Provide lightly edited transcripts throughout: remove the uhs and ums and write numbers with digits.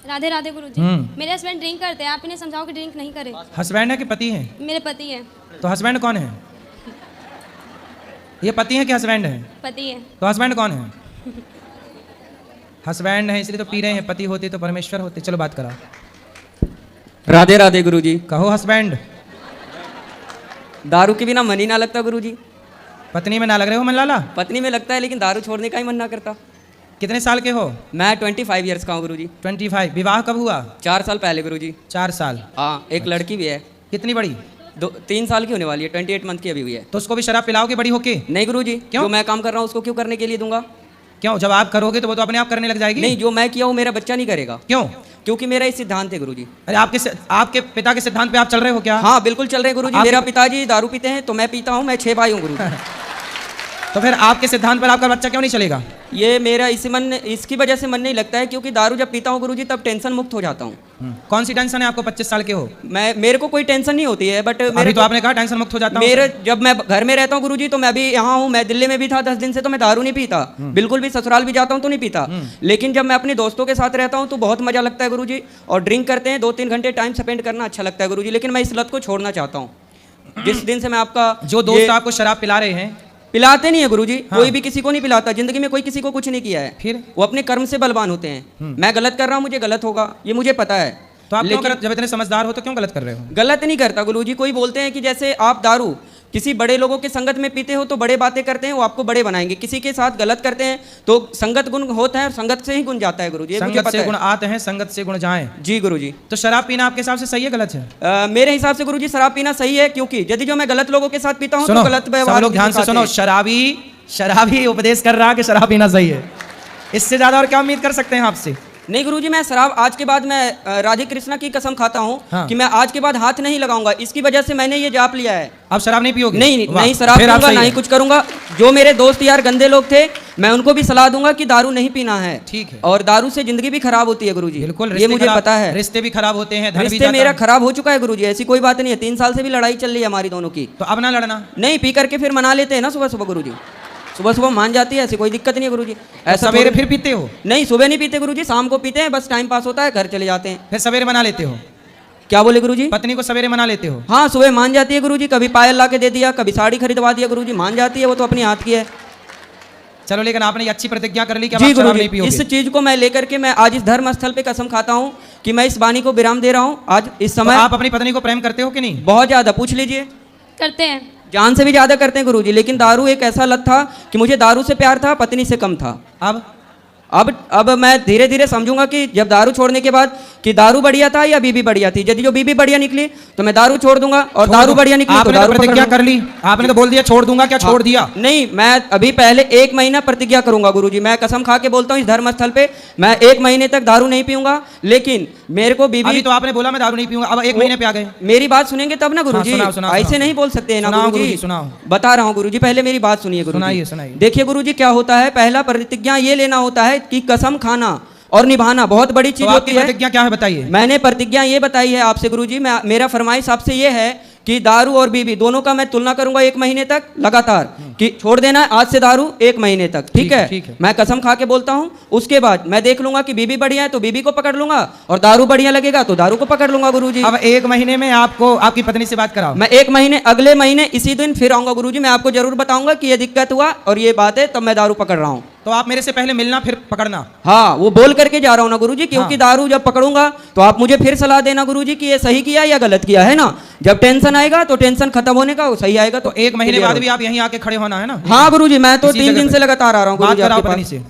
राधे राधे गुरुजी। मेरे husband drink करते हैं, आप इन्हें समझाओ कि ड्रिंक नहीं करे। हस्बैंड है कि पति है? मेरे पति हैं। तो हस्बैंड कौन है? ये पति है कि हस्बैंड है? पति हैं। तो हस्बैंड कौन है? हस्बैंड है इसलिए तो पी रहे हैं, पति होते तो परमेश्वर होते। चलो बात करा। राधे राधे गुरुजी। कहो हस्बैंड। दारू के बिना मन ही ना लगता गुरुजी। पत्नी में ना लग रहे हो मन लाला? पत्नी में लगता है लेकिन दारू छोड़ने का ही मन ना करता। कितने साल के हो? मैं 25 ईयर्स का हूँ गुरुजी। 25। विवाह कब हुआ? 4 साल पहले गुरुजी। 4 साल। हाँ, एक लड़की भी है। कितनी बड़ी? 3 साल की होने वाली है, 28 मंथ की अभी हुई है। तो उसको भी शराब पिलाओगे बड़ी होके? नहीं गुरुजी। क्यों? जो मैं काम कर रहा हूँ उसको क्यों करने के लिए दूंगा? क्यों? जब आप करोगे तो वो तो अपने आप करने लग जाएगी। नहीं, जो मैं किया हूँ मेरा बच्चा नहीं करेगा। क्यों? क्योंकि मेरा ये सिद्धांत है गुरुजी। अरे आपके पिता के सिद्धांत पे आप चल रहे हो क्या? हाँ बिल्कुल चल रहे हैं गुरुजी। मेरा पिताजी दारू पीते हैं तो मैं पीता हूँ, मैं 6 भाई हूँ गुरुजी। तो फिर आपके सिद्धांत पर आपका बच्चा क्यों नहीं चलेगा? ये मेरा इसकी वजह से मन नहीं लगता है, क्योंकि दारू जब पीता हूँ गुरुजी तब टेंशन मुक्त हो जाता हूँ। कौन सी टेंशन है आपको? 25 साल के हो। मेरे को कोई टेंशन नहीं होती है, बट अभी तो आपने कहा टेंशन मुक्त हो जाता हूं। मेरे जब मैं घर में रहता हूँ गुरुजी तो मैं अभी यहाँ हूँ, मैं दिल्ली में भी था 10 दिन से, तो मैं दारू नहीं पीता बिल्कुल भी। ससुराल भी जाता हूँ तो नहीं पीता। लेकिन जब मैं अपने दोस्तों के साथ रहता हूँ तो बहुत मजा लगता है गुरुजी। और ड्रिंक करते हैं, 2-3 घंटे टाइम स्पेंड करना अच्छा लगता है गुरुजी। लेकिन मैं इस लत को छोड़ना चाहता हूँ। जिस दिन से मैं आपका जो दोस्त आपको शराब पिला रहे हैं, पिलाते नहीं है गुरुजी। हाँ। कोई भी किसी को नहीं पिलाता, जिंदगी में कोई किसी को कुछ नहीं किया है। फिर वो अपने कर्म से बलवान होते हैं। मैं गलत कर रहा हूँ, मुझे गलत होगा, ये मुझे पता है। तो आप क्यों लेकिन गलत? जब इतने समझदार हो तो क्यों गलत कर रहे हो? गलत नहीं करता गुरुजी। कोई बोलते हैं कि जैसे आप दारू किसी बड़े लोगों के संगत में पीते हो तो बड़े बातें करते हैं, वो आपको बड़े बनाएंगे। किसी के साथ गलत करते हैं तो संगत गुण होता है और संगत से ही गुण जाता है गुरुजी। संगत से गुण आते हैं, संगत से गुण जाएं। जी गुरुजी। तो शराब पीना आपके हिसाब से सही है गलत है? मेरे हिसाब से गुरुजी शराब पीना सही है, क्योंकि यदि जो मैं गलत लोगों के साथ पीता हूँ तो गलत व्यवहार। सब लोग ध्यान से सुनो। शराबी उपदेश कर रहा है कि शराब पीना सही है। इससे ज्यादा और क्या उम्मीद कर सकते हैं आपसे? नहीं गुरुजी, मैं शराब आज के बाद मैं राधे कृष्णा की कसम खाता हूँ हाँ। कि मैं आज के बाद हाथ नहीं लगाऊंगा। इसकी वजह से मैंने ये जाप लिया है। आप शराब नहीं पियोगे? नहीं शराब पीऊंगा, ना ही कुछ करूंगा। जो मेरे दोस्त यार गंदे लोग थे, मैं उनको भी सलाह दूंगा कि दारू नहीं पीना है। ठीक है। और दारू से जिंदगी भी खराब होती है गुरुजी। बिल्कुल, ये मुझे पता है। रिश्ते भी खराब होते हैं, धन भी रिश्ते मेरा खराब हो चुका है गुरुजी, ऐसी कोई बात नहीं है। 3 साल से भी लड़ाई चल रही है हमारी दोनों की। तो अब ना लड़ना। नहीं, पी करके फिर मना लेते हैं ना सुबह सुबह गुरुजी। सुबह सुबह मान जाती है, ऐसी कोई दिक्कत नहीं है गुरुजी। ऐसा सवेरे फिर पीते हो? नहीं, सुबह नहीं पीते गुरुजी, शाम को पीते हैं, बस टाइम पास होता है, घर चले जाते हैं। फिर सवेरे मना लेते हो? क्या बोले गुरुजी? पत्नी को सवेरे मना लेते हो? हाँ, सुबह मान जाती है गुरुजी। कभी पायल ला के दे दिया, कभी साड़ी खरीदवा दिया गुरुजी, मान जाती है, वो तो अपनी हाथ की है। चलो, लेकिन आपने ये अच्छी प्रतिज्ञा कर ली कि जी आप शराब गुरुजी, नहीं पियोगे। इस चीज को मैं लेकर के मैं आज इस धर्म स्थल पे कसम खाता हूँ कि मैं इस वाणी को विराम दे रहा हूँ आज इस समय। तो आप अपनी पत्नी को प्रेम करते हो कि नहीं? बहुत ज्यादा, पूछ लीजिए। करते हैं, जान से भी ज्यादा करते हैं गुरुजी। लेकिन दारू एक ऐसा लत था कि मुझे दारू से प्यार था, पत्नी से कम था। अब मैं धीरे धीरे समझूंगा कि जब दारू छोड़ने के बाद कि दारू बढ़िया था या बीबी बढ़िया थी। यदि जो बीबी बढ़िया निकली तो मैं दारू छोड़ दूंगा, और दारू बढ़िया निकली तो दारू प्रतिज्ञा कर ली। आपने तो बोल दिया छोड़ दूंगा, क्या छोड़ दिया? नहीं, मैं अभी पहले 1 महीना प्रतिज्ञा करूंगा गुरुजी। मैं कसम खा के बोलता हूँ इस धर्म स्थल पे, मैं 1 महीने तक दारू नहीं पीऊंगा। लेकिन मेरे को बीबी, अभी तो आपने बोला मैं दारू नहीं पीऊंगा, अब 1 महीने पे आ गए। मेरी बात सुनेंगे तब ना गुरुजी। ऐसे नहीं बोल सकते ना गुरुजी। सुनाओ, बता रहा हूँ गुरुजी, पहले मेरी बात सुनिए गुरुजी। सुनाइए। देखिए गुरुजी, क्या होता है, पहला प्रतिज्ञा ये लेना होता है कि कसम खाना और निभाना बहुत बड़ी चीज होती है। प्रतिज्ञा क्या है बताइए? मैंने प्रतिज्ञा ये बताई है आपसे गुरुजी। मेरा फरमाइश आपसे ये है कि दारू और बीबी दोनों का मैं तुलना करूंगा 1 महीने तक लगातार, कि छोड़ देना है आज से दारू 1 महीने तक। ठीक है? मैं कसम खा के बोलता हूं। उसके बाद मैं देख लूंगा कि बीबी बढ़िया है तो बीबी को पकड़ लूंगा, और दारू बढ़िया लगेगा तो दारू को पकड़ लूंगा गुरुजी। अब 1 महीने में आपको आपकी पत्नी से बात कराओ। मैं 1 महीने, अगले महीने इसी दिन फिर आऊंगा गुरुजी। मैं आपको जरूर बताऊंगा कि ये दिक्कत हुआ और ये बात है, तब मैं दारू पकड़ रहा हूँ। तो आप मेरे से पहले मिलना फिर पकड़ना। हाँ, वो बोल करके जा रहा हूँ ना गुरुजी, क्योंकि दारू जब पकड़ूंगा तो आप मुझे फिर सलाह देना गुरुजी कि ये सही किया या गलत किया, है ना? जब टेंशन आएगा तो टेंशन खत्म होने का, वो सही आएगा तो 1 महीने बाद भी आप यहीं आके खड़े होना है ना? हाँ गुरुजी, मैं तो 3 दिन से लगातार आ रहा हूँ गुरुजी आपके पत्नी से।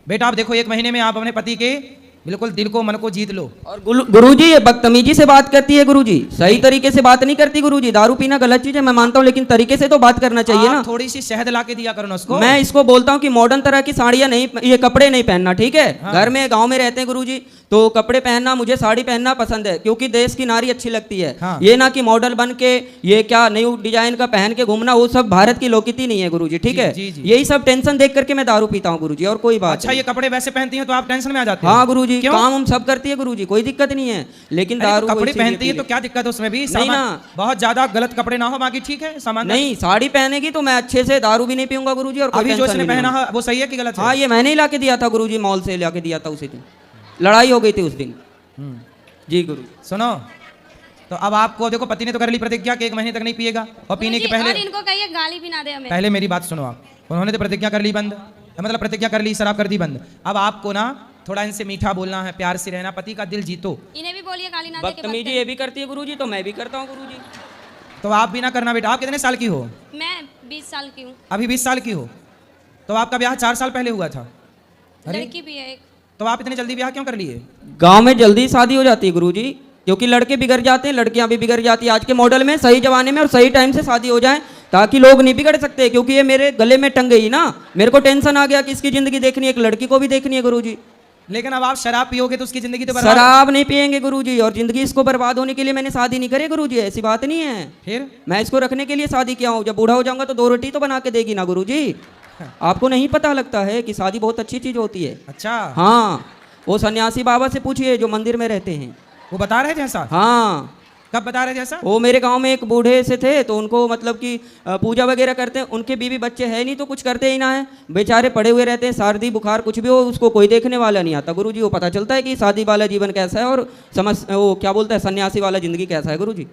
बेटा आप देखो, 1 महीने में आप अपने पति के बिल्कुल दिल को मन को जीत लो। और गुरुजी ये बदतमीजी से बात करती है गुरुजी, सही तरीके से बात नहीं करती गुरुजी। दारू पीना गलत चीज है, मैं मानता हूँ, लेकिन तरीके से तो बात करना चाहिए ना। थोड़ी सी शहद ला के दिया करो ना उसको। मैं इसको बोलता हूँ कि मॉडर्न तरह की साड़ियाँ नहीं, ये कपड़े नहीं पहनना, ठीक है? घर में गाँव में रहते हैं गुरुजी, तो कपड़े पहनना, मुझे साड़ी पहनना पसंद है, क्योंकि देश की नारी अच्छी लगती है। ये ना कि मॉडल बन के ये क्या न्यू डिजाइन का पहन के घूमना, वो सब भारत की लोकती नहीं है गुरुजी। ठीक है? यही सब टेंशन देख करके मैं दारू पीता हूँ गुरुजी, और कोई बात। अच्छा, ये कपड़े वैसे पहनती हैं तो आप टेंशन में आ जाते हैं? हाँ गुरुजी, काम हम सब करती है गुरुजी, कोई दिक्कत नहीं है। लेकिन दारू कपड़े पहनती है तो क्या दिक्कत है उसमें भी? नहीं ना, बहुत ज्यादा गलत कपड़े ना हो, बाकी ठीक है सामान। नहीं, साड़ी पहनेगी तो मैं अच्छे से दारू भी नहीं पीऊंगा गुरुजी। और अभी जो इसने पहना है वो सही है कि गलत है? हाँ, ये मैंने ही ला के दिया था गुरुजी, मॉल से ला के दिया था उसी दिन। लड़ाई हो गई थी उस दिन। जी गुरु। सुनो, तो अब आपको देखो पति ने तो कर ली प्रतिज्ञा कि 1 महीने तक नहीं पिएगा और पीने के गुरुजी, पहले और इनको कहिए गाली भी ना दे हमें। पहले मेरी बात सुनो आप, उन्होंने तो प्रतिज्ञा कर ली बंद, मतलब प्रतिज्ञा कर ली, शराब कर दी बंद। अब आपको ना थोड़ा इनसे मीठा बोलना है, प्यार से रहना, पति का दिल जीतो। इन्हें भी बोलिए गाली ना दे के बदतमीजी ये भी करती है गुरुजी, तो मैं भी करता हूँ गुरुजी। तो आप भी ना करना बेटा। आप कितने साल की हो? मैं 20 साल की हूँ। अभी 20 साल की हो, तो आपका ब्याह 4 साल पहले हुआ था। अरे लड़की भी है एक। तो आप इतने जल्दी ब्याह क्यों कर लिए? गांव में जल्दी शादी हो जाती है गुरुजी, क्योंकि लड़के बिगड़ जाते हैं, लड़कियां भी बिगड़ जाती है आज के मॉडल में। सही जमाने में और सही टाइम से शादी हो जाए ताकि लोग नहीं बिगड़ सकते, क्योंकि ये मेरे गले में टंग गई ना, मेरे को टेंशन आ गया कि इसकी जिंदगी देखनी है, एक लड़की को भी देखनी है गुरुजी। लेकिन अब आप शराब पियोगे तो उसकी जिंदगी तो बर्बाद। शराब नहीं पियेंगे गुरुजी, और जिंदगी इसको बर्बाद होने के लिए मैंने शादी नहीं करी गुरुजी, ऐसी बात नहीं है। फिर मैं इसको रखने के लिए शादी किया हूँ, जब बूढ़ा हो जाऊंगा तो 2 रोटी तो बना के देगी ना गुरुजी। आपको नहीं पता लगता है कि शादी बहुत अच्छी चीज होती है। अच्छा, हाँ, वो सन्यासी बाबा से पूछिए जो मंदिर में रहते हैं। वो बता रहे थे ऐसा? हाँ, कब बता रहे थे ऐसा? वो मेरे गांव में एक बूढ़े से थे, तो उनको मतलब कि पूजा वगैरह करते हैं, उनके बीवी बच्चे है नहीं तो कुछ करते ही ना है, बेचारे पड़े हुए रहते हैं, सर्दी बुखार कुछ भी हो उसको कोई देखने वाला नहीं आता गुरुजी। वो पता चलता है कि शादी वाला जीवन कैसा है और वो क्या बोलता है सन्यासी वाला जिंदगी कैसा है गुरुजी।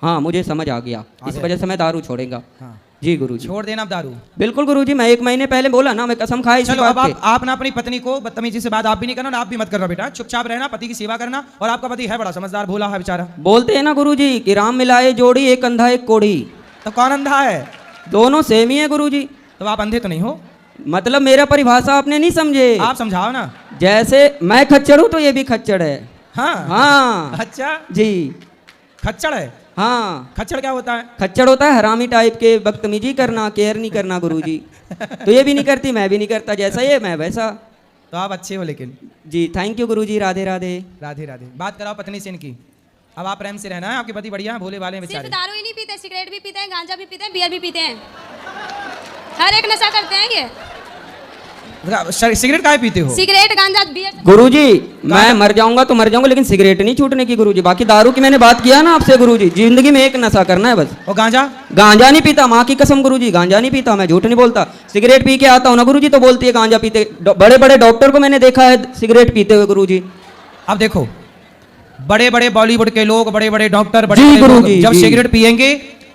हाँ, मुझे समझ आ गया, इस वजह से मैं दारू छोड़ेगा। हाँ। जी गुरुजी। छोड़ देना आप दारू? बिल्कुल गुरुजी, मैं 1 महीने पहले बोला ना, मैं कसम खाई इसी चलो बात अब पे। आप ना अपनी पत्नी को बदतमीजी से बात आप भी नहीं करना और आप भी मत करना बेटा, चुपचाप रहना, पति की सेवा करना। और आपका पति है बड़ा समझदार, भोला है बेचारा। बोलते हैं ना गुरुजी कि राम मिलाए जोड़ी, एक अंधा एक कोढ़ी। तो कौन अंधा है? दोनों सेम ही है गुरुजी। तो आप अंधे तो नहीं हो? मतलब मेरा परिभाषा आपने नहीं समझे। आप समझाओ ना। जैसे मैं खच्चर हूँ तो ये भी खच्चर है। हाँ हाँ अच्छा जी, खच्चड़ है? हाँ। खच्चड़ क्या होता है? खच्चर होता है हरामी टाइप के, बदतमीजी करना, केयर नहीं करना गुरुजी। तो ये भी नहीं करती, मैं भी नहीं करता, जैसा ये मैं वैसा। तो आप अच्छे हो लेकिन। जी थैंक यू गुरुजी, राधे राधे। राधे राधे। बात कराओ पत्नी से इनकी। अब आप प्रेम से रहना है, आपके पति बढ़िया है, भोले वाले हैं सिर्फ बेचारे। दारू ही नहीं पीते, सिगरेट भी पीते हैं, गांजा भी पीते हैं, बियर भी पीते हैं, हर एक नशा करते हैं ये। सिगरेट काहे पीते हो? सिगरेट गांजा बियर। गुरुजी मैं मर जाऊंगा तो मर जाऊंगा, लेकिन सिगरेट नहीं छूटने की गुरुजी। बाकी दारू की मैंने बात किया ना आपसे गुरुजी, जिंदगी में एक नशा करना है बस। और गांजा? गांजा नहीं पीता, माँ की कसम गुरुजी, गांजा नहीं पीता, मैं झूठ नहीं बोलता। सिगरेट पी के आता हूँ ना गुरुजी, तो बोलती है गांजा पीते। बड़े बड़े डॉक्टर को मैंने देखा है सिगरेट पीते हुए गुरुजी। अब देखो, बड़े बड़े बॉलीवुड के लोग, बड़े बड़े डॉक्टर, जी गुरुजी, जब जी। सिगरेट पिएंगे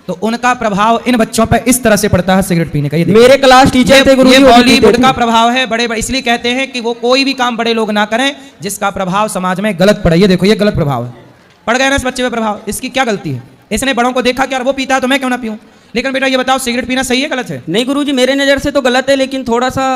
तो उनका प्रभाव इन बच्चों पर इस तरह से पड़ता है सिगरेट पीने का। ये देखो। मेरे क्लास टीचर थे गुरुजी, ये वो भी बॉलीवुड पीते का थे। प्रभाव है। बड़े इसलिए कहते हैं कि वो कोई भी काम बड़े लोग ना करें जिसका प्रभाव समाज में गलत पड़े। ये देखो, ये गलत प्रभाव है, पड़ गया ना इस बच्चे पे प्रभाव। इसकी क्या गलती है? इसने बड़ों को देखा कि यार वो पीता है तो मैं क्यों ना पीऊं। लेकिन बेटा ये बताओ, सिगरेट पीना सही है गलत है? नहीं गुरुजी, मेरे नज़र से तो गलत है, लेकिन थोड़ा सा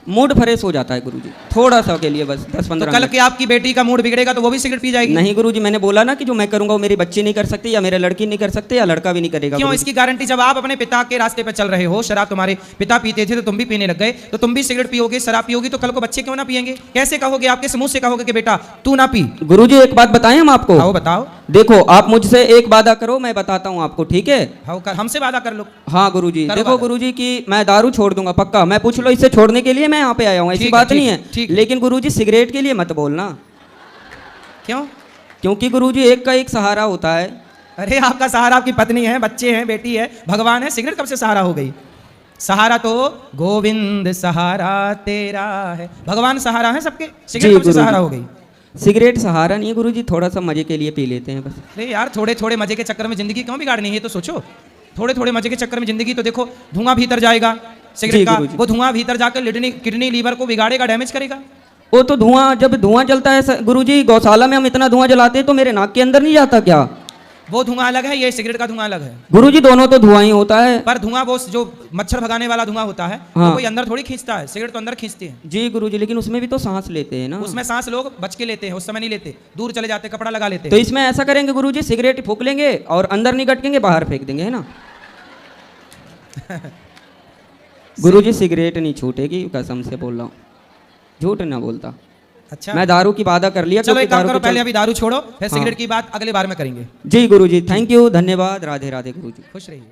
मूड फ्रेश हो जाता है गुरुजी, थोड़ा सा के लिए बस 10-15 कल मिनट। के आपकी बेटी का मूड बिगड़ेगा तो वो भी सिगरेट पी जाएगी? नहीं गुरुजी, मैंने बोला ना कि जो मैं करूंगा वो मेरी बच्ची नहीं कर सकती, या मेरे लड़की नहीं कर सकते, या लड़का भी नहीं करेगा। क्यों? गुरुजी। इसकी गारंटी जब आप अपने पिता के रास्ते पर चल रहे हो, शराब तुम्हारे पिता पीते थे तो तुम भी पीने लग गए, तो तुम भी सिगरेट पियोगे, शराब पियोगी, तो कल को बच्चे क्यों ना पिएंगे? कैसे कहोगे? आपके मुंह से कहोगे कि बेटा तू ना पी? गुरुजी एक बात बताएं हम आपको। आओ बताओ। देखो आप मुझसे एक वादा करो, मैं बताता हूँ आपको, ठीक है? हमसे वादा कर लो। हाँ गुरुजी, करो देखो वादा। गुरुजी कि मैं दारू छोड़ दूंगा पक्का। मैं पूछ लो इससे छोड़ने के लिए मैं यहाँ पे आया हूँ, ऐसी ठीक बात है, नहीं ठीक है। लेकिन गुरुजी सिगरेट के लिए मत बोलना। क्यों? क्योंकि गुरुजी एक का एक सहारा होता है। अरे आपका सहारा आपकी पत्नी है, बच्चे हैं, बेटी है, भगवान है। सिगरेट कब से सहारा हो गई? सहारा तो गोविंद सहारा तेरा है, भगवान सहारा है सबके। सिगरेट कब से सहारा हो गई? सिगरेट सहारा नहीं है गुरुजी, थोड़ा सा मजे के लिए पी लेते हैं बस। अरे यार, थोड़े थोड़े मजे के चक्कर में जिंदगी क्यों बिगाड़नी है? ये तो सोचो, थोड़े थोड़े मजे के चक्कर में जिंदगी। तो देखो, धुआं भीतर जाएगा सिगरेट का, वो धुआं भीतर जाकर किडनी लीवर को बिगाड़ेगा, डैमेज करेगा। वो तो धुआं, जब धुआं जलता है गुरुजी, गौशाला में हम इतना धुआं जलाते हैं तो मेरे नाक के अंदर नहीं जाता क्या? वो धुआं अलग है, ये सिगरेट का धुआं अलग है गुरुजी, दोनों तो धुआं ही होता है। पर धुआं वो जो मच्छर भगाने वाला धुआं होता है, हाँ। वो कोई अंदर थोड़ी खींचता है, सिगरेट तो अंदर खींचती है। जी गुरुजी, लेकिन उसमें भी तो सांस लेते हैं ना। उसमें सांस लोग बच के लेते हैं, उस समय नहीं लेते, दूर चले जाते, कपड़ा लगा लेते। तो इसमें ऐसा करेंगे गुरुजी, सिगरेट फूक लेंगे और अंदर नहीं गटकेंगे, बाहर फेंक देंगे, है ना? गुरुजी सिगरेट नहीं छूटेगी, कसम से बोल रहा हूँ, झूठ ना बोलता। अच्छा, मैं दारू की वादा कर लिया। चलो एक काम दारू करो, के पहले अभी दारू छोड़ो, फिर हाँ। सिगरेट की बात अगले बार में करेंगे। जी गुरुजी, थैंक यू, धन्यवाद, राधे राधे गुरुजी। खुश रहिए।